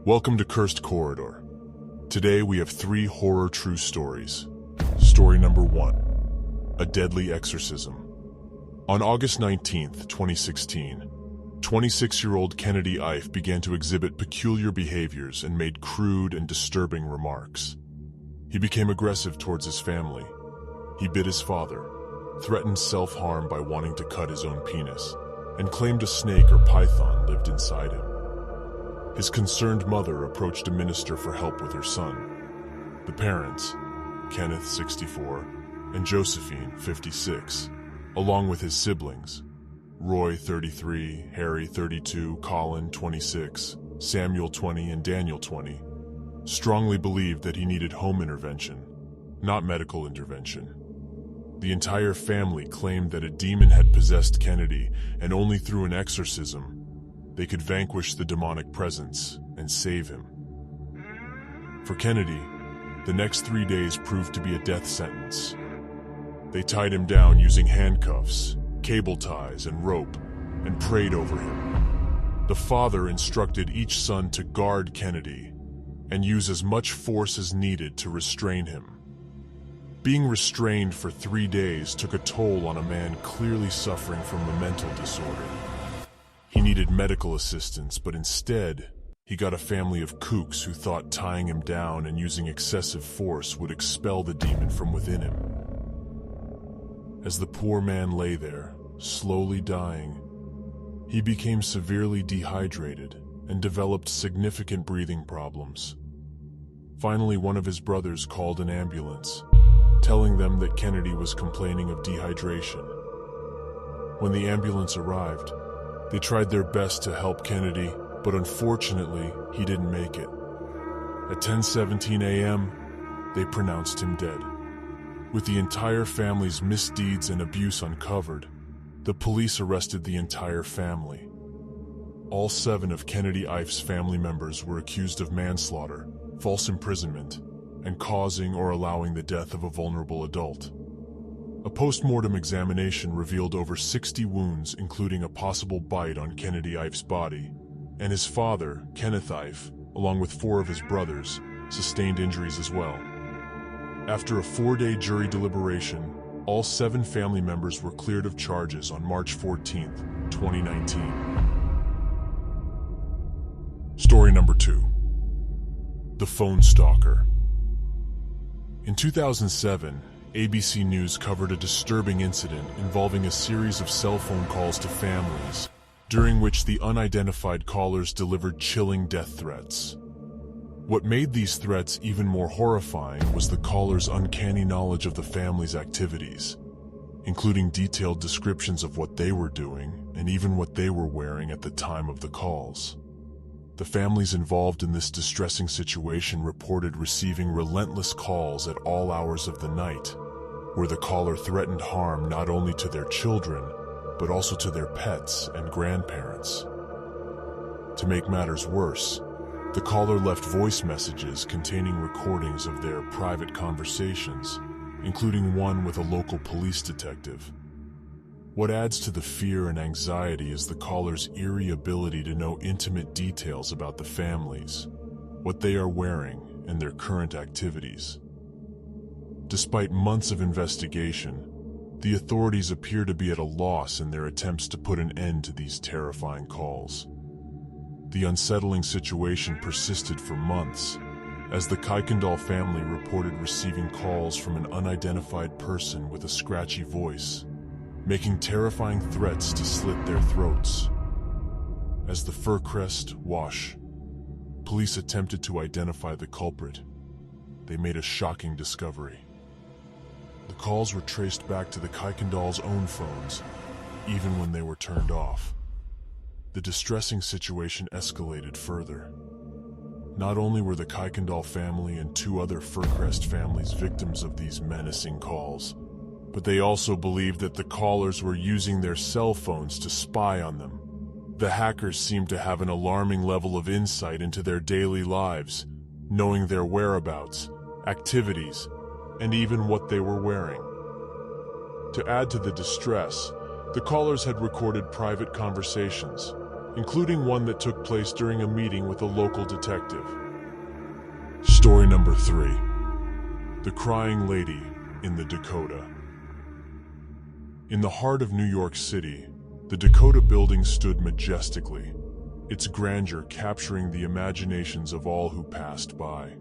Welcome to Cursed Corridor. Today we have 3 horror true stories. Story number 1. A Deadly Exorcism. On August 19th, 2016, 26-year-old Kennedy Ife began to exhibit peculiar behaviors and made crude and disturbing remarks. He became aggressive towards his family. He bit his father, threatened self-harm by wanting to cut his own penis, and claimed a snake or python lived inside him. His concerned mother approached a minister for help with her son. The parents, Kenneth, 64, and Josephine, 56, along with his siblings, Roy, 33, Harry, 32, Colin, 26, Samuel, 20, and Daniel, 20, strongly believed that he needed home intervention, not medical intervention. The entire family claimed that a demon had possessed Kennedy, and only through an exorcism they could vanquish the demonic presence and save him. For Kennedy, the next 3 days proved to be a death sentence. They tied him down using handcuffs, cable ties, and rope, and prayed over him. The father instructed each son to guard Kennedy and use as much force as needed to restrain him. Being restrained for 3 days took a toll on a man clearly suffering from a mental disorder. He needed medical assistance, but instead, he got a family of kooks who thought tying him down and using excessive force would expel the demon from within him. As the poor man lay there, slowly dying, he became severely dehydrated and developed significant breathing problems. Finally, one of his brothers called an ambulance, telling them that Kennedy was complaining of dehydration. When the ambulance arrived, they tried their best to help Kennedy, but unfortunately, he didn't make it. At 10:17 a.m., they pronounced him dead. With the entire family's misdeeds and abuse uncovered, the police arrested the entire family. All 7 of Kennedy Ife's family members were accused of manslaughter, false imprisonment, and causing or allowing the death of a vulnerable adult. A post-mortem examination revealed over 60 wounds, including a possible bite on Kennedy Ife's body, and his father, Kenneth Ife, along with 4 of his brothers, sustained injuries as well. After a 4-day jury deliberation, all 7 family members were cleared of charges on March 14, 2019. Story number 2. The Phone Stalker. In 2007, ABC News covered a disturbing incident involving a series of cell phone calls to families, during which the unidentified callers delivered chilling death threats. What made these threats even more horrifying was the callers' uncanny knowledge of the family's activities, including detailed descriptions of what they were doing and even what they were wearing at the time of the calls. The families involved in this distressing situation reported receiving relentless calls at all hours of the night, where the caller threatened harm not only to their children, but also to their pets and grandparents. To make matters worse, the caller left voice messages containing recordings of their private conversations, including one with a local police detective. What adds to the fear and anxiety is the caller's eerie ability to know intimate details about the families, what they are wearing, and their current activities. Despite months of investigation, the authorities appear to be at a loss in their attempts to put an end to these terrifying calls. The unsettling situation persisted for months, as the Kuykendall family reported receiving calls from an unidentified person with a scratchy voice, making terrifying threats to slit their throats. As the Fircrest Wash police attempted to identify the culprit, they made a shocking discovery. The calls were traced back to the Kuykendall's own phones, even when they were turned off. The distressing situation escalated further. Not only were the Kuykendall family and 2 other Fircrest families victims of these menacing calls, but they also believed that the callers were using their cell phones to spy on them. The hackers seemed to have an alarming level of insight into their daily lives, knowing their whereabouts, activities, and even what they were wearing. To add to the distress, the callers had recorded private conversations, including one that took place during a meeting with a local detective. Story number 3. The Crying Lady in the Dakota. In the heart of New York City, the Dakota Building stood majestically, its grandeur capturing the imaginations of all who passed by.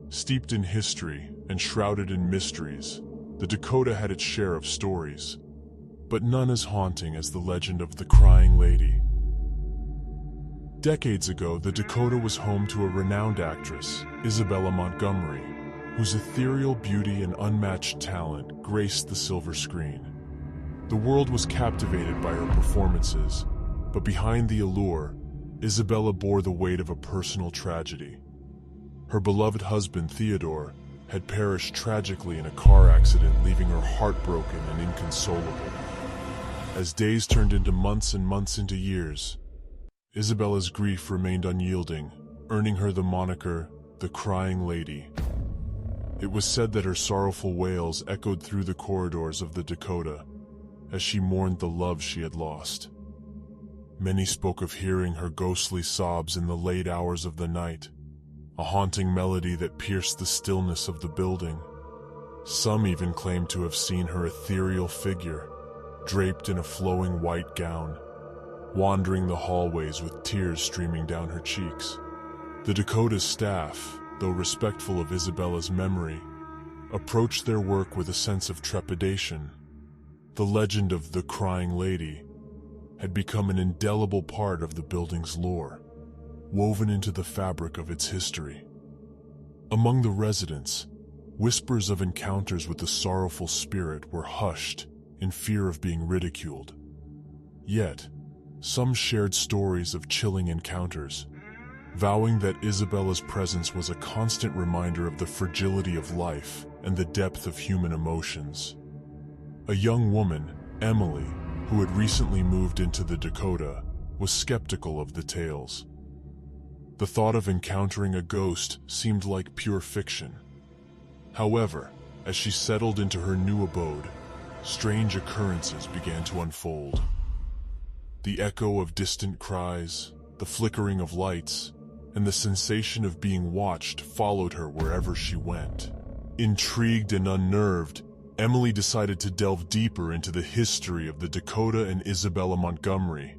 Steeped in history and shrouded in mysteries, the Dakota had its share of stories, but none as haunting as the legend of the Crying Lady. Decades ago, the Dakota was home to a renowned actress, Isabella Montgomery, whose ethereal beauty and unmatched talent graced the silver screen. The world was captivated by her performances, but behind the allure, Isabella bore the weight of a personal tragedy. Her beloved husband, Theodore, had perished tragically in a car accident, leaving her heartbroken and inconsolable. As days turned into months and months into years, Isabella's grief remained unyielding, earning her the moniker, the Crying Lady. It was said that her sorrowful wails echoed through the corridors of the Dakota as she mourned the love she had lost. Many spoke of hearing her ghostly sobs in the late hours of the night, a haunting melody that pierced the stillness of the building. Some even claimed to have seen her ethereal figure, draped in a flowing white gown, wandering the hallways with tears streaming down her cheeks. The Dakota's staff, though respectful of Isabella's memory, approached their work with a sense of trepidation. The legend of the Crying Lady had become an indelible part of the building's lore, woven into the fabric of its history. Among the residents, whispers of encounters with the sorrowful spirit were hushed in fear of being ridiculed. Yet, some shared stories of chilling encounters, vowing that Isabella's presence was a constant reminder of the fragility of life and the depth of human emotions. A young woman, Emily, who had recently moved into the Dakota, was skeptical of the tales. The thought of encountering a ghost seemed like pure fiction. However, as she settled into her new abode, strange occurrences began to unfold. The echo of distant cries, the flickering of lights, and the sensation of being watched followed her wherever she went. Intrigued and unnerved, Emily decided to delve deeper into the history of the Dakota and Isabella Montgomery.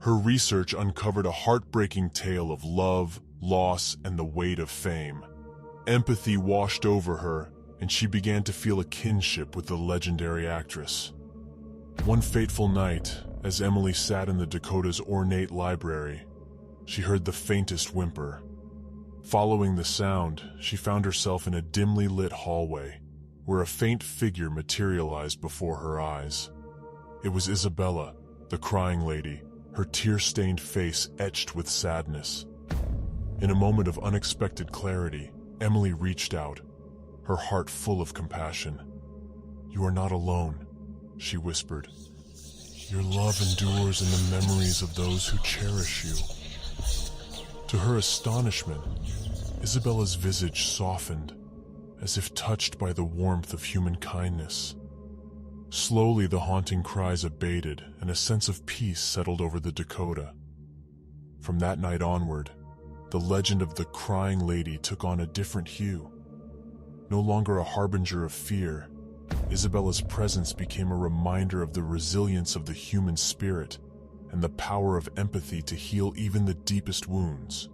Her research uncovered a heartbreaking tale of love, loss, and the weight of fame. Empathy washed over her, and she began to feel a kinship with the legendary actress. One fateful night, as Emily sat in the Dakota's ornate library, she heard the faintest whimper. Following the sound, she found herself in a dimly lit hallway, where a faint figure materialized before her eyes. It was Isabella, the Crying Lady, her tear-stained face etched with sadness. In a moment of unexpected clarity, Emily reached out, her heart full of compassion. "You are not alone," she whispered. "Your love endures in the memories of those who cherish you." To her astonishment, Isabella's visage softened, as if touched by the warmth of human kindness. Slowly the haunting cries abated and a sense of peace settled over the Dakota. From that night onward, the legend of the Crying Lady took on a different hue. No longer a harbinger of fear, Isabella's presence became a reminder of the resilience of the human spirit and the power of empathy to heal even the deepest wounds.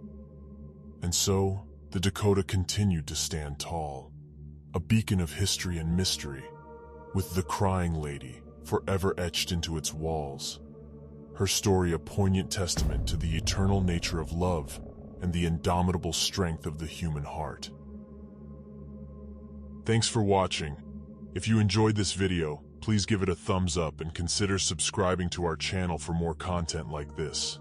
And so, the Dakota continued to stand tall, a beacon of history and mystery, with the Crying Lady forever etched into its walls. Her story a poignant testament to the eternal nature of love and the indomitable strength of the human heart. Thanks for watching. If you enjoyed this video, please give it a thumbs up and consider subscribing to our channel for more content like this.